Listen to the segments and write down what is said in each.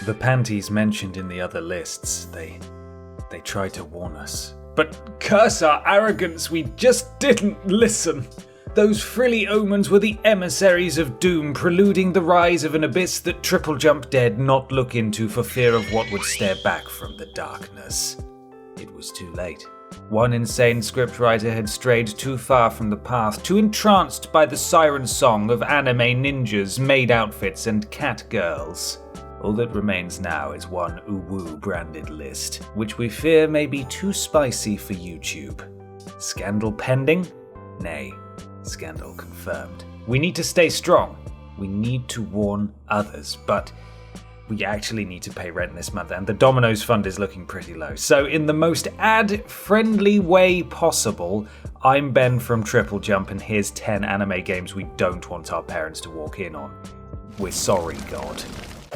The panties mentioned in the other lists, they tried to warn us. But curse our arrogance, we just didn't listen. Those frilly omens were the emissaries of doom, preluding the rise of an abyss that TripleJump dared not look into for fear of what would stare back from the darkness. It was too late. One insane scriptwriter had strayed too far from the path, too entranced by the siren song of anime ninjas, maid outfits, and cat girls. All that remains now is one uwu branded list, which we fear may be too spicy for YouTube. Scandal pending? Nay, scandal confirmed. We need to stay strong. We need to warn others, but we actually need to pay rent this month, and the Domino's fund is looking pretty low. So in the most ad-friendly way possible, I'm Ben from TripleJump, and here's 10 anime games we don't want our parents to walk in on. We're sorry, God.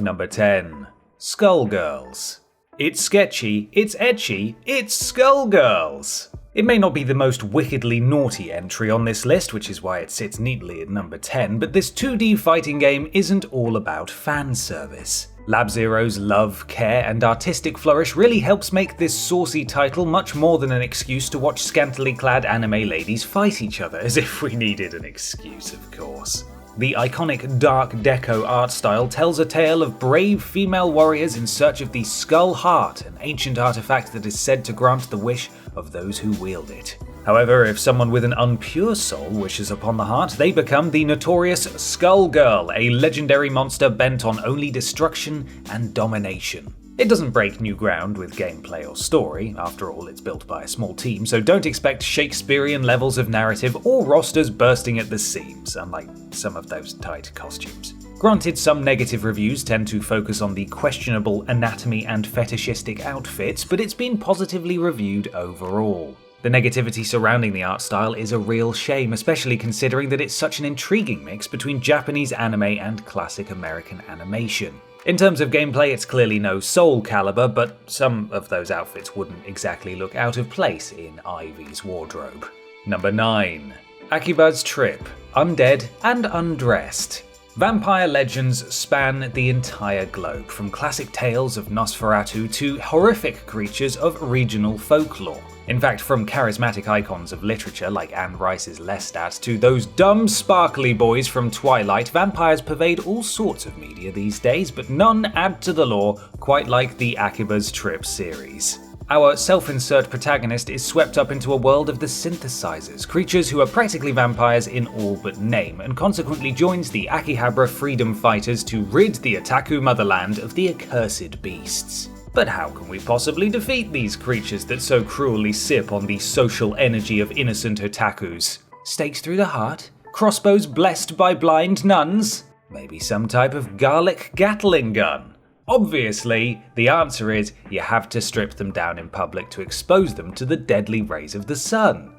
Number 10. Skullgirls. It's sketchy, it's ecchi, it's Skullgirls! It may not be the most wickedly naughty entry on this list, which is why it sits neatly at number 10, but this 2D fighting game isn't all about fan service. Lab Zero's love, care, and artistic flourish really helps make this saucy title much more than an excuse to watch scantily clad anime ladies fight each other, as if we needed an excuse, of course. The iconic dark deco art style tells a tale of brave female warriors in search of the Skull Heart, an ancient artifact that is said to grant the wish of those who wield it. However, if someone with an unpure soul wishes upon the heart, they become the notorious Skullgirl, a legendary monster bent on only destruction and domination. It doesn't break new ground with gameplay or story, after all it's built by a small team, so don't expect Shakespearean levels of narrative or rosters bursting at the seams, unlike some of those tight costumes. Granted, some negative reviews tend to focus on the questionable anatomy and fetishistic outfits, but it's been positively reviewed overall. The negativity surrounding the art style is a real shame, especially considering that it's such an intriguing mix between Japanese anime and classic American animation. In terms of gameplay, it's clearly no Soul Calibur, but some of those outfits wouldn't exactly look out of place in Ivy's wardrobe. Number 9. AKIBA'S Trip, Undead and Undressed. Vampire legends span the entire globe, from classic tales of Nosferatu to horrific creatures of regional folklore. In fact, from charismatic icons of literature like Anne Rice's Lestat to those dumb sparkly boys from Twilight, vampires pervade all sorts of media these days, but none add to the lore quite like the AKIBA'S Trip series. Our self-insert protagonist is swept up into a world of the synthesizers, creatures who are practically vampires in all but name, and consequently joins the Akihabara freedom fighters to rid the Otaku motherland of the accursed beasts. But how can we possibly defeat these creatures that so cruelly sip on the social energy of innocent otakus? Stakes through the heart? Crossbows blessed by blind nuns? Maybe some type of garlic Gatling gun? Obviously, the answer is you have to strip them down in public to expose them to the deadly rays of the sun.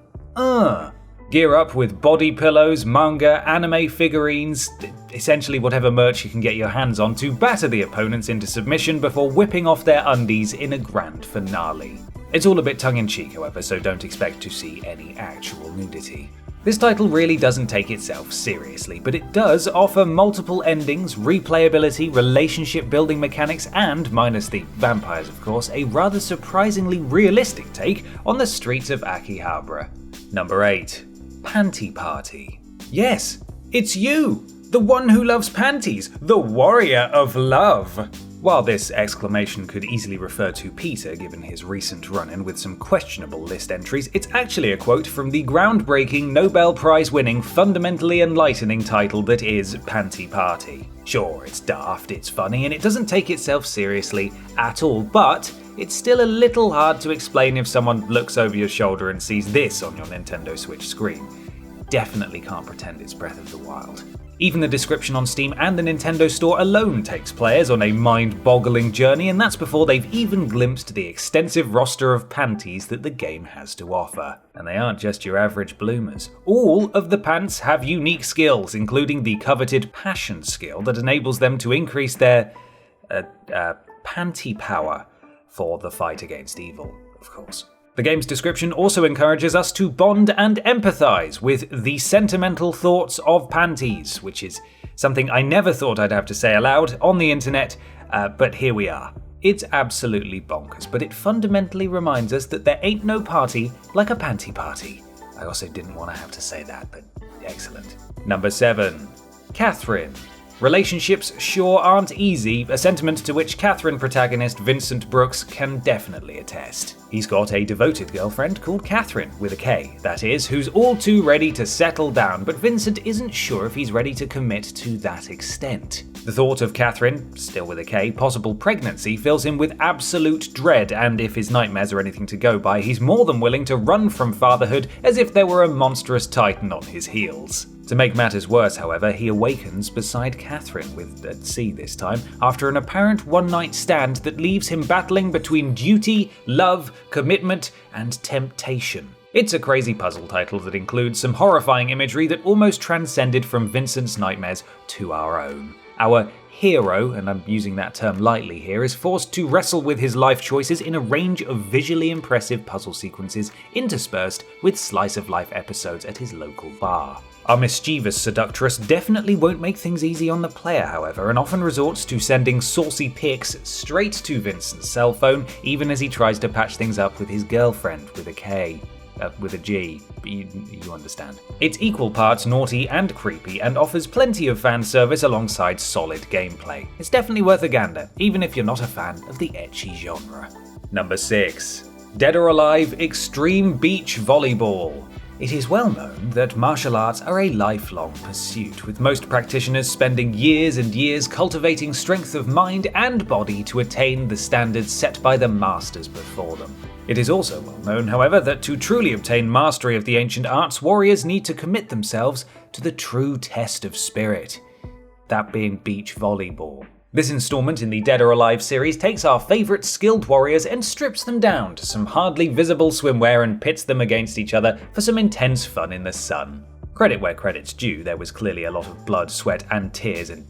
Gear up with body pillows, manga, anime figurines, essentially whatever merch you can get your hands on to batter the opponents into submission before whipping off their undies in a grand finale. It's all a bit tongue-in-cheek, however, so don't expect to see any actual nudity. This title really doesn't take itself seriously, but it does offer multiple endings, replayability, relationship building mechanics, and, minus the vampires of course, a rather surprisingly realistic take on the streets of Akihabara. Number 8. Panty Party. Yes, it's you! The one who loves panties! The warrior of love! While this exclamation could easily refer to Peter given his recent run-in with some questionable list entries, it's actually a quote from the groundbreaking Nobel Prize-winning, fundamentally enlightening title that is Panty Party. Sure, it's daft, it's funny, and it doesn't take itself seriously at all, but it's still a little hard to explain if someone looks over your shoulder and sees this on your Nintendo Switch screen. Definitely can't pretend it's Breath of the Wild. Even the description on Steam and the Nintendo Store alone takes players on a mind-boggling journey, and that's before they've even glimpsed the extensive roster of panties that the game has to offer. And they aren't just your average bloomers. All of the pants have unique skills, including the coveted Passion skill that enables them to increase their panty power for the fight against evil, of course. The game's description also encourages us to bond and empathize with the sentimental thoughts of panties, which is something I never thought I'd have to say aloud on the internet, but here we are. It's absolutely bonkers, but it fundamentally reminds us that there ain't no party like a panty party. I also didn't want to have to say that, but excellent. Number 7. Catherine. Relationships sure aren't easy, a sentiment to which Catherine protagonist Vincent Brooks can definitely attest. He's got a devoted girlfriend called Catherine, with a K, that is, who's all too ready to settle down, but Vincent isn't sure if he's ready to commit to that extent. The thought of Catherine, still with a K, possible pregnancy fills him with absolute dread, and if his nightmares are anything to go by, he's more than willing to run from fatherhood as if there were a monstrous titan on his heels. To make matters worse, however, he awakens beside Catherine, with a C this time, after an apparent one-night stand that leaves him battling between duty, love, commitment, and temptation. It's a crazy puzzle title that includes some horrifying imagery that almost transcended from Vincent's nightmares to our own. Our hero, and I'm using that term lightly here, is forced to wrestle with his life choices in a range of visually impressive puzzle sequences interspersed with slice-of-life episodes at his local bar. Our mischievous seductress definitely won't make things easy on the player, however, and often resorts to sending saucy pics straight to Vincent's cell phone, even as he tries to patch things up with his girlfriend with a K. With a G, but you understand. It's equal parts naughty and creepy, and offers plenty of fan service alongside solid gameplay. It's definitely worth a gander, even if you're not a fan of the ecchi genre. Number 6. Dead or Alive Extreme Beach Volleyball. It is well known that martial arts are a lifelong pursuit, with most practitioners spending years and years cultivating strength of mind and body to attain the standards set by the masters before them. It is also well known, however, that to truly obtain mastery of the ancient arts, warriors need to commit themselves to the true test of spirit, that being beach volleyball. This installment in the Dead or Alive series takes our favourite skilled warriors and strips them down to some hardly visible swimwear and pits them against each other for some intense fun in the sun. Credit where credit's due, there was clearly a lot of blood, sweat and tears and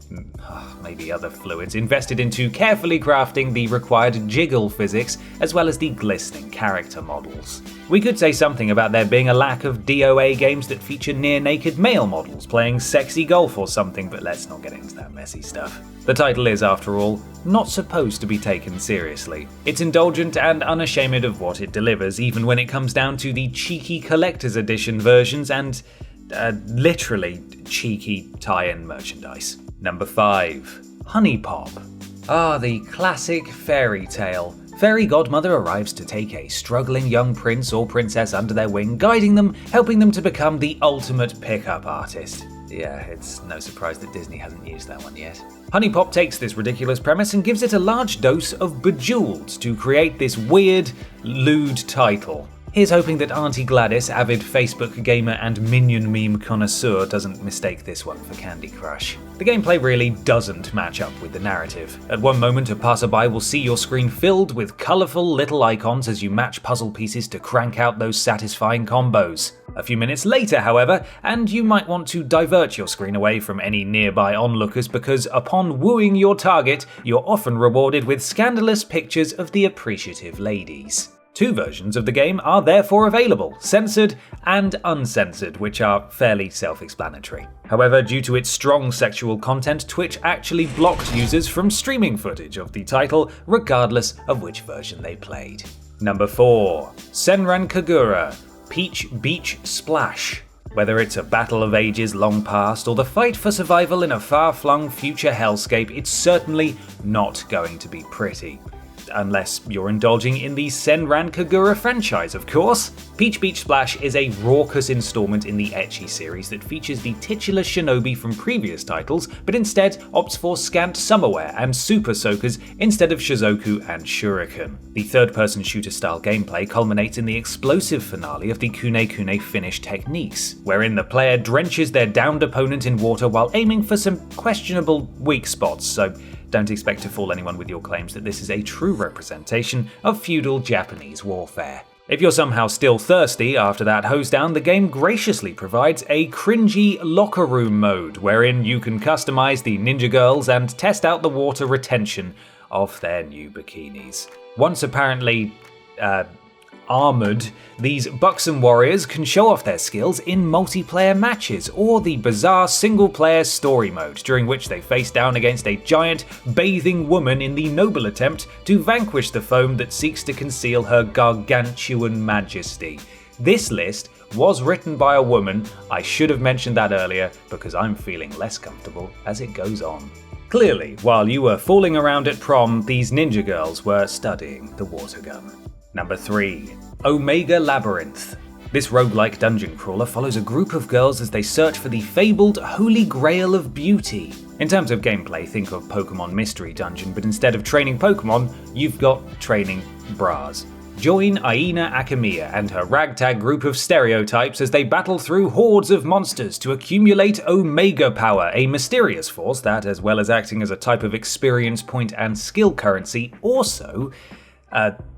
maybe other fluids invested into carefully crafting the required jiggle physics as well as the glistening character models. We could say something about there being a lack of DOA games that feature near-naked male models playing sexy golf or something, but let's not get into that messy stuff. The title is, after all, not supposed to be taken seriously. It's indulgent and unashamed of what it delivers, even when it comes down to the cheeky collector's edition versions and literally cheeky tie-in merchandise. Number 5. HUNIEPOP. The classic fairy tale. Fairy godmother arrives to take a struggling young prince or princess under their wing, guiding them, helping them to become the ultimate pickup artist. Yeah, it's no surprise that Disney hasn't used that one yet. HUNIEPOP takes this ridiculous premise and gives it a large dose of Bejeweled to create this weird, lewd title. Here's hoping that Auntie Gladys, avid Facebook gamer and minion meme connoisseur, doesn't mistake this one for Candy Crush. The gameplay really doesn't match up with the narrative. At one moment, a passerby will see your screen filled with colourful little icons as you match puzzle pieces to crank out those satisfying combos. A few minutes later, however, and you might want to divert your screen away from any nearby onlookers because upon wooing your target, you're often rewarded with scandalous pictures of the appreciative ladies. 2 versions of the game are therefore available, censored and uncensored, which are fairly self-explanatory. However, due to its strong sexual content, Twitch actually blocked users from streaming footage of the title, regardless of which version they played. Number 4. SENRAN KAGURA Peach Beach Splash. Whether it's a battle of ages long past or the fight for survival in a far-flung future hellscape, it's certainly not going to be pretty. Unless you're indulging in the SENRAN KAGURA franchise, of course. Peach Beach Splash is a raucous installment in the ecchi series that features the titular shinobi from previous titles, but instead opts for scant summerwear and super soakers instead of shizoku and shuriken. The third-person shooter-style gameplay culminates in the explosive finale of the kune-kune finish techniques, wherein the player drenches their downed opponent in water while aiming for some questionable weak spots, so don't expect to fool anyone with your claims that this is a true representation of feudal Japanese warfare. If you're somehow still thirsty after that hose down, the game graciously provides a cringy locker room mode wherein you can customize the ninja girls and test out the water retention of their new bikinis. Once apparently armoured, these buxom warriors can show off their skills in multiplayer matches or the bizarre single-player story mode, during which they face down against a giant bathing woman in the noble attempt to vanquish the foe that seeks to conceal her gargantuan majesty. This list was written by a woman. I should have mentioned that earlier because I'm feeling less comfortable as it goes on. Clearly, while you were fooling around at prom, these ninja girls were studying the water gun. Number 3. Omega Labyrinth. This roguelike dungeon crawler follows a group of girls as they search for the fabled Holy Grail of Beauty. In terms of gameplay, think of Pokemon Mystery Dungeon, but instead of training Pokemon, you've got training bras. Join Aina Akamiya and her ragtag group of stereotypes as they battle through hordes of monsters to accumulate Omega Power, a mysterious force that, as well as acting as a type of experience point and skill currency, also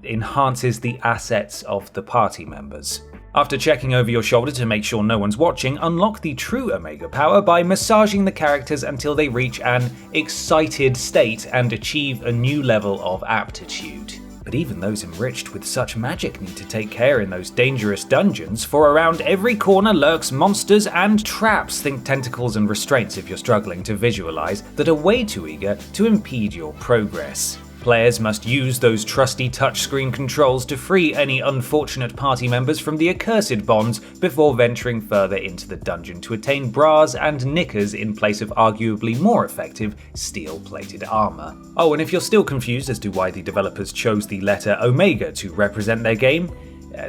enhances the assets of the party members. After checking over your shoulder to make sure no one's watching, unlock the true Omega Power by massaging the characters until they reach an excited state and achieve a new level of aptitude. But even those enriched with such magic need to take care in those dangerous dungeons, for around every corner lurks monsters and traps, think tentacles and restraints if you're struggling to visualize, that are way too eager to impede your progress. Players must use those trusty touchscreen controls to free any unfortunate party members from the accursed bonds before venturing further into the dungeon to attain bras and knickers in place of arguably more effective steel-plated armor. Oh, and if you're still confused as to why the developers chose the letter Omega to represent their game,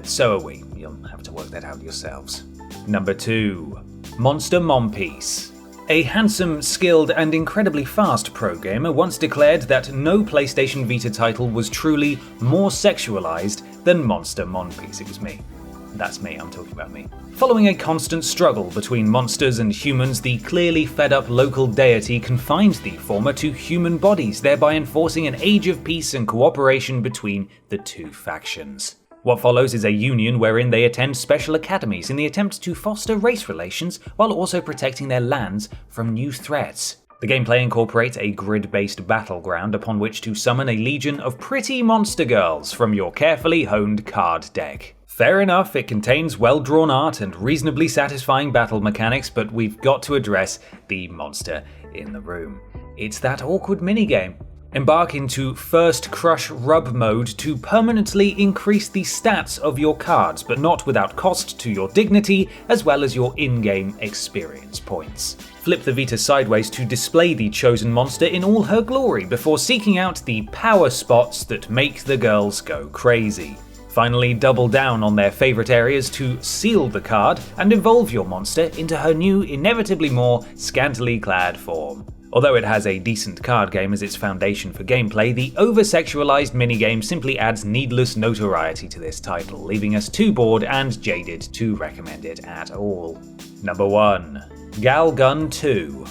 so are we. You'll have to work that out yourselves. Number 2. Monster Monpiece. A handsome, skilled, and incredibly fast pro gamer once declared that no PlayStation Vita title was truly more sexualized than Monster Monpiece. It was me. That's me, I'm talking about me. Following a constant struggle between monsters and humans, the clearly fed-up local deity confined the former to human bodies, thereby enforcing an age of peace and cooperation between the two factions. What follows is a union wherein they attend special academies in the attempt to foster race relations while also protecting their lands from new threats. The gameplay incorporates a grid-based battleground upon which to summon a legion of pretty monster girls from your carefully honed card deck. Fair enough, it contains well-drawn art and reasonably satisfying battle mechanics, but we've got to address the monster in the room. It's that awkward minigame. Embark into First Crush Rub mode to permanently increase the stats of your cards, but not without cost to your dignity as well as your in-game experience points. Flip the Vita sideways to display the chosen monster in all her glory before seeking out the power spots that make the girls go crazy. Finally, double down on their favourite areas to seal the card and evolve your monster into her new, inevitably more scantily clad form. Although it has a decent card game as its foundation for gameplay, the over-sexualized minigame simply adds needless notoriety to this title, leaving us too bored and jaded to recommend it at all. Number 1. Galgun 2.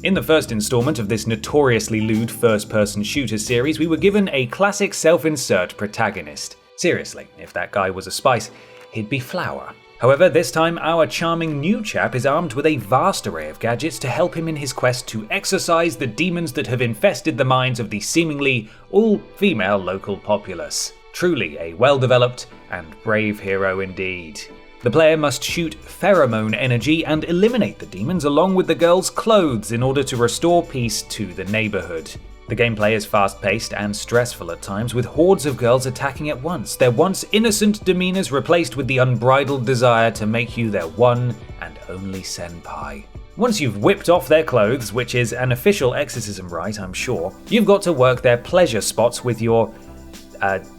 In the first installment of this notoriously lewd first-person shooter series, we were given a classic self-insert protagonist. Seriously, if that guy was a spice, he'd be flour. However, this time our charming new chap is armed with a vast array of gadgets to help him in his quest to exorcise the demons that have infested the minds of the seemingly all-female local populace. Truly a well-developed and brave hero indeed. The player must shoot pheromone energy and eliminate the demons along with the girls' clothes in order to restore peace to the neighborhood. The gameplay is fast-paced and stressful at times, with hordes of girls attacking at once, their once innocent demeanors replaced with the unbridled desire to make you their one and only senpai. Once you've whipped off their clothes, which is an official exorcism rite, I'm sure, you've got to work their pleasure spots with your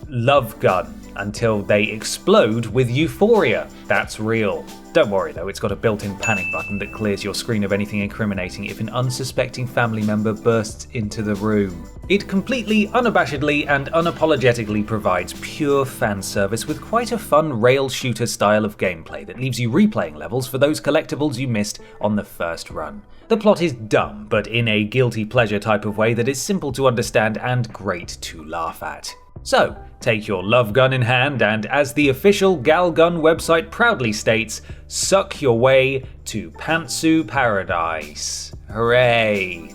love gun until they explode with euphoria. That's real. Don't worry though, it's got a built-in panic button that clears your screen of anything incriminating if an unsuspecting family member bursts into the room. It completely, unabashedly, and unapologetically provides pure fan service with quite a fun rail shooter style of gameplay that leaves you replaying levels for those collectibles you missed on the first run. The plot is dumb, but in a guilty pleasure type of way that is simple to understand and great to laugh at. So, take your love gun in hand and, as the official Galgun website proudly states, suck your way to Pantsu Paradise. Hooray!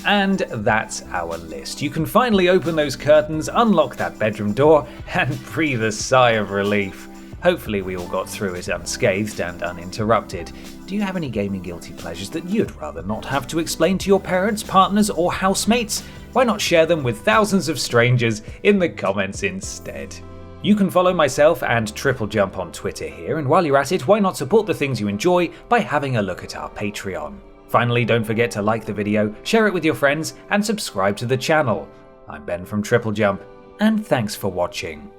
And that's our list. You can finally open those curtains, unlock that bedroom door, and breathe a sigh of relief. Hopefully we all got through it unscathed and uninterrupted. Do you have any gaming guilty pleasures that you'd rather not have to explain to your parents, partners, or housemates? Why not share them with thousands of strangers in the comments instead? You can follow myself and TripleJump on Twitter here, and while you're at it, why not support the things you enjoy by having a look at our Patreon? Finally, don't forget to like the video, share it with your friends, and subscribe to the channel. I'm Ben from TripleJump, and thanks for watching.